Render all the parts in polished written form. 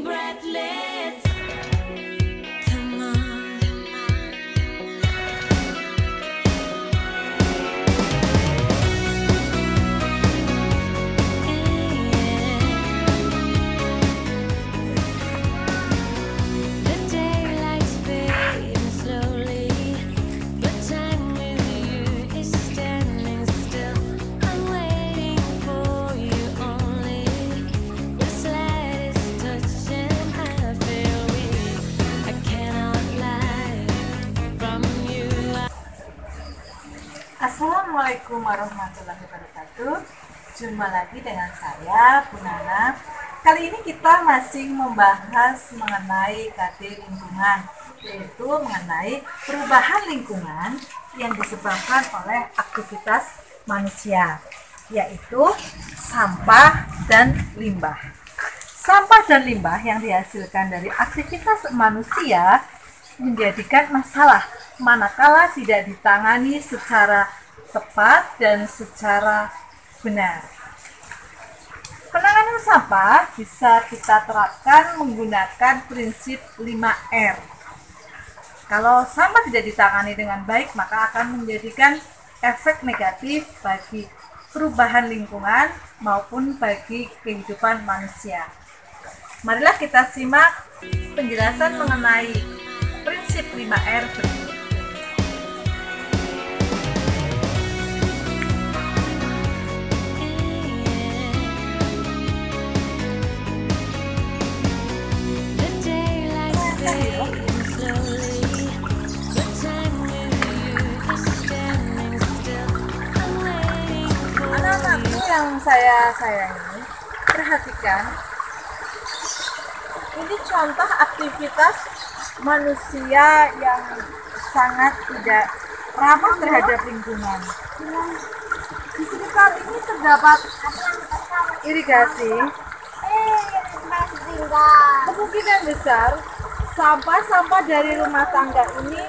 breathless. Come on. The daylight's fading slowly, but time with you is standing still. I'm waiting for you only. The slightest touch and I feel weak. I cannot lie from you. Assalamualaikum warahmatullahi wabarakatuh. Jumpa lagi dengan saya, Bu Nana. Kali ini kita masih membahas mengenai KD lingkungan, yaitu mengenai perubahan lingkungan yang disebabkan oleh aktivitas manusia, yaitu sampah dan limbah. Sampah dan limbah yang dihasilkan dari aktivitas manusia menjadikan masalah manakala tidak ditangani secara tepat dan secara benar. Penanganan sampah bisa kita terapkan menggunakan prinsip 5R. Kalau sampah tidak ditangani dengan baik, maka akan menjadikan efek negatif bagi perubahan lingkungan maupun bagi kehidupan manusia. Marilah kita simak penjelasan mengenai prinsip 5R berikut. The daylight's fading slowly, but time with you is standing still. I'm waiting for Anak-anakku yang saya sayangi, perhatikan. Ini contoh aktivitas manusia yang sangat tidak ramah terhadap lingkungan. Di sekitar ini terdapat irigasi. Kemungkinan besar sampah-sampah dari rumah tangga ini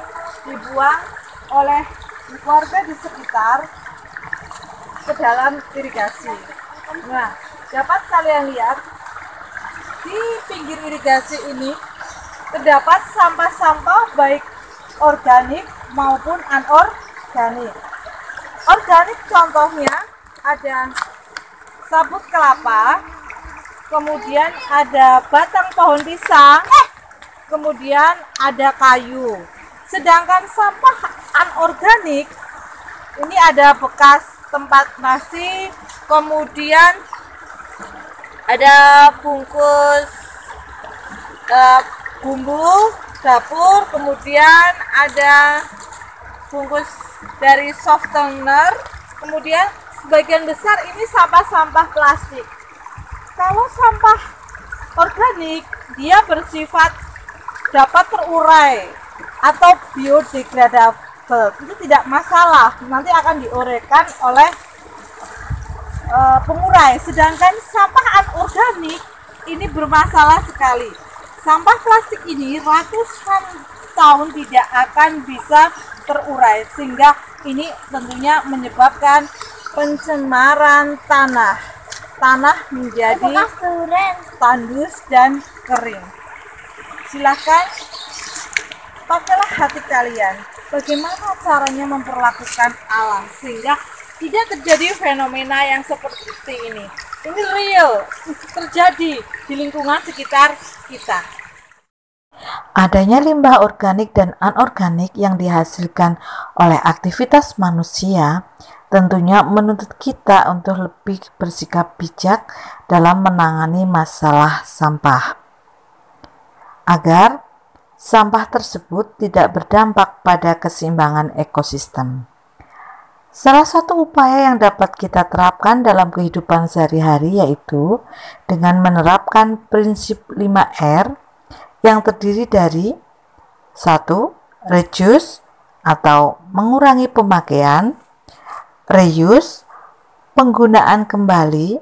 dibuang oleh warga di sekitar ke dalam irigasi. Nah, dapat kalian lihat di pinggir irigasi ini terdapat sampah-sampah baik organik maupun anorganik. Organik contohnya ada sabut kelapa, kemudian ada batang pohon pisang, kemudian ada kayu. Sedangkan sampah anorganik ini ada bekas tempat nasi, kemudian ada bungkus bumbu dapur, kemudian ada bungkus dari softener, kemudian sebagian besar ini sampah-sampah plastik. Kalau sampah organik, dia bersifat dapat terurai atau biodegradable, itu tidak masalah, nanti akan diuraikan oleh pengurai. Sedangkan sampah anorganik ini bermasalah sekali. Sampah plastik ini ratusan tahun tidak akan bisa terurai, sehingga ini tentunya menyebabkan pencemaran tanah. Tanah menjadi tandus dan kering. Silahkan pakailah hati kalian. Bagaimana caranya memperlakukan alam sehingga tidak terjadi fenomena yang seperti ini. Ini real, terjadi di lingkungan sekitar kita. Adanya limbah organik dan anorganik yang dihasilkan oleh aktivitas manusia tentunya menuntut kita untuk lebih bersikap bijak dalam menangani masalah sampah, agar sampah tersebut tidak berdampak pada keseimbangan ekosistem. Salah satu upaya yang dapat kita terapkan dalam kehidupan sehari-hari yaitu dengan menerapkan prinsip 5R yang terdiri dari 1. Reduce atau mengurangi pemakaian, reuse, penggunaan kembali,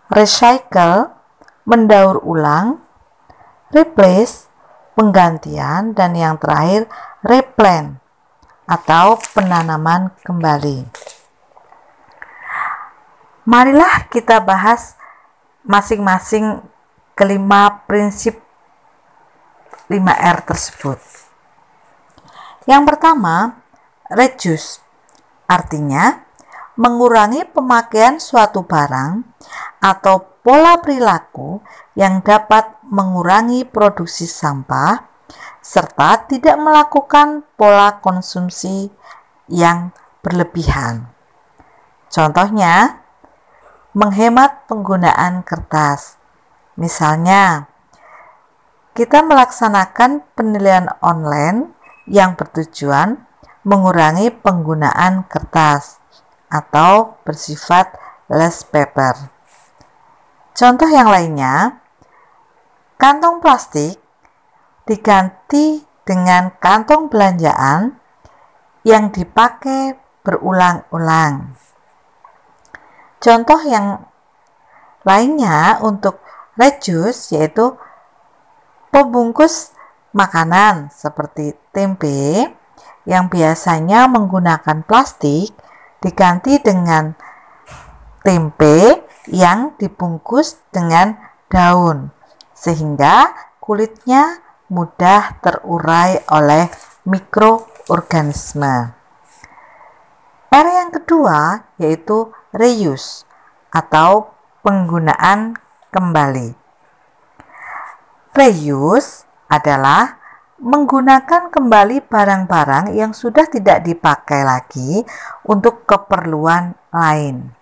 recycle, mendaur ulang, replace, penggantian, dan yang terakhir replant atau penanaman kembali. Marilah kita bahas masing-masing kelima prinsip 5R tersebut. Yang pertama, reduce, artinya mengurangi pemakaian suatu barang atau pola perilaku yang dapat mengurangi produksi sampah serta tidak melakukan pola konsumsi yang berlebihan. Contohnya, menghemat penggunaan kertas. Misalnya, kita melaksanakan penilaian online yang bertujuan mengurangi penggunaan kertas atau bersifat less paper. Contoh yang lainnya, kantong plastik diganti dengan kantong belanjaan yang dipakai berulang-ulang. Contoh yang lainnya untuk reduce yaitu pembungkus makanan seperti tempe yang biasanya menggunakan plastik diganti dengan tempe yang dibungkus dengan daun sehingga kulitnya mudah terurai oleh mikroorganisme. R yang kedua yaitu reuse atau penggunaan kembali. Reuse adalah menggunakan kembali barang-barang yang sudah tidak dipakai lagi untuk keperluan lain.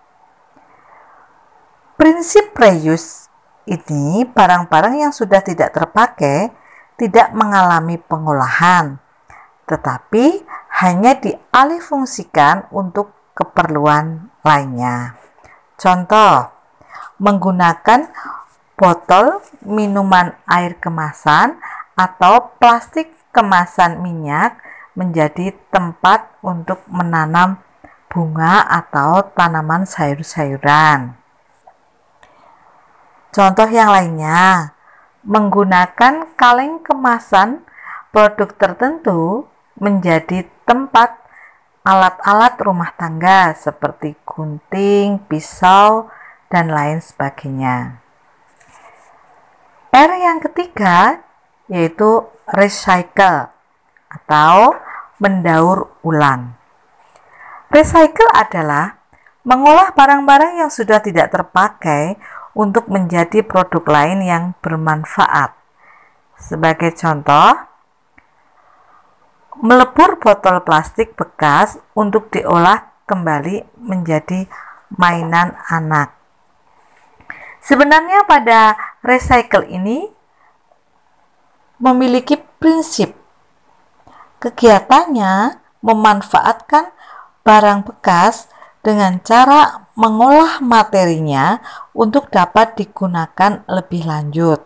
Prinsip reuse ini, barang-barang yang sudah tidak terpakai tidak mengalami pengolahan, tetapi hanya dialihfungsikan untuk keperluan lainnya. Contoh, menggunakan botol minuman air kemasan atau plastik kemasan minyak menjadi tempat untuk menanam bunga atau tanaman sayur-sayuran. Contoh yang lainnya, menggunakan kaleng kemasan produk tertentu menjadi tempat alat-alat rumah tangga seperti gunting, pisau, dan lain sebagainya. R yang ketiga yaitu recycle atau mendaur ulang. Recycle adalah mengolah barang-barang yang sudah tidak terpakai untuk menjadi produk lain yang bermanfaat. Sebagai contoh, melebur botol plastik bekas untuk diolah kembali menjadi mainan anak. Sebenarnya pada recycle ini memiliki prinsip. Kegiatannya memanfaatkan barang bekas dengan cara mengolah materinya untuk dapat digunakan lebih lanjut.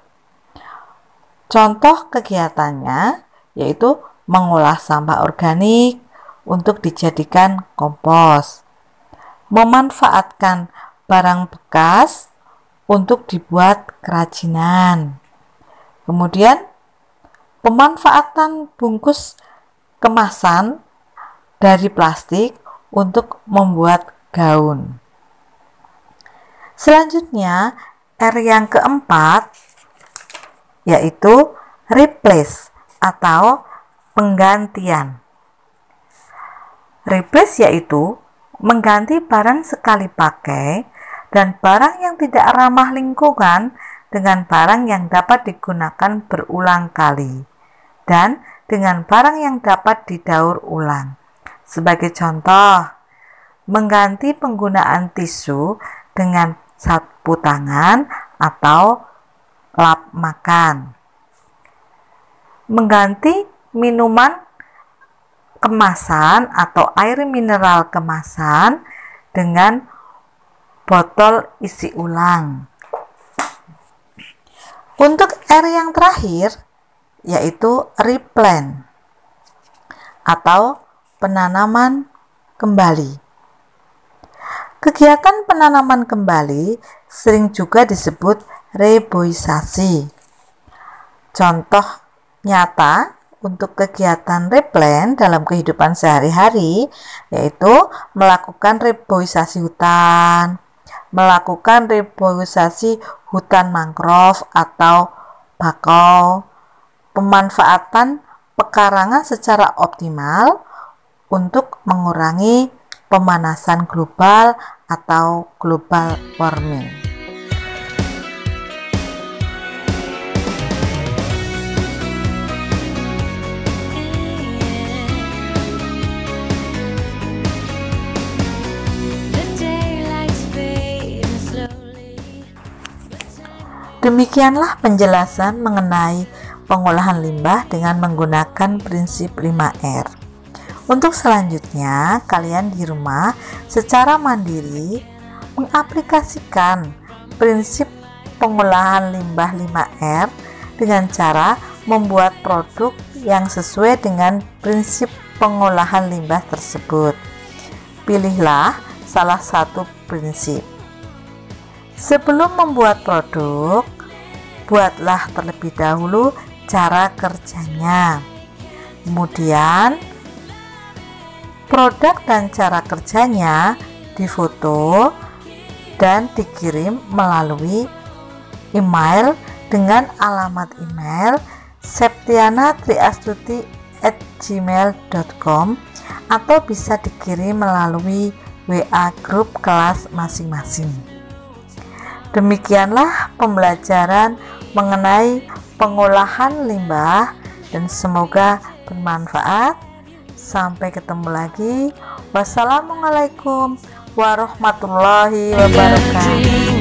Contoh kegiatannya yaitu mengolah sampah organik untuk dijadikan kompos, memanfaatkan barang bekas untuk dibuat kerajinan, kemudian pemanfaatan bungkus kemasan dari plastik untuk membuat gaun. Selanjutnya, R yang keempat yaitu replace atau penggantian. Replace yaitu mengganti barang sekali pakai dan barang yang tidak ramah lingkungan dengan barang yang dapat digunakan berulang kali dan dengan barang yang dapat didaur ulang. Sebagai contoh, mengganti penggunaan tisu dengan sapu tangan atau lap makan. Mengganti minuman kemasan atau air mineral kemasan dengan botol isi ulang. Untuk R yang terakhir yaitu replant atau penanaman kembali. Kegiatan penanaman kembali sering juga disebut reboisasi. Contoh nyata untuk kegiatan replant dalam kehidupan sehari-hari yaitu melakukan reboisasi hutan, melakukan reboisasi hutan mangrove atau bakau pemanfaatan pekarangan secara optimal untuk mengurangi pemanasan global atau global warming. Demikianlah penjelasan mengenai pengolahan limbah dengan menggunakan prinsip 5R. Untuk selanjutnya, kalian di rumah secara mandiri mengaplikasikan prinsip pengolahan limbah 5R dengan cara membuat produk yang sesuai dengan prinsip pengolahan limbah tersebut. Pilihlah salah satu prinsip. Sebelum membuat produk, buatlah terlebih dahulu cara kerjanya. Kemudian, produk dan cara kerjanya difoto dan dikirim melalui email dengan alamat email septianatriastuti@gmail.com atau bisa dikirim melalui WA grup kelas masing-masing. Demikianlah pembelajaran mengenai pengolahan limbah dan semoga bermanfaat. Sampai ketemu lagi. Wassalamualaikum warahmatullahi wabarakatuh.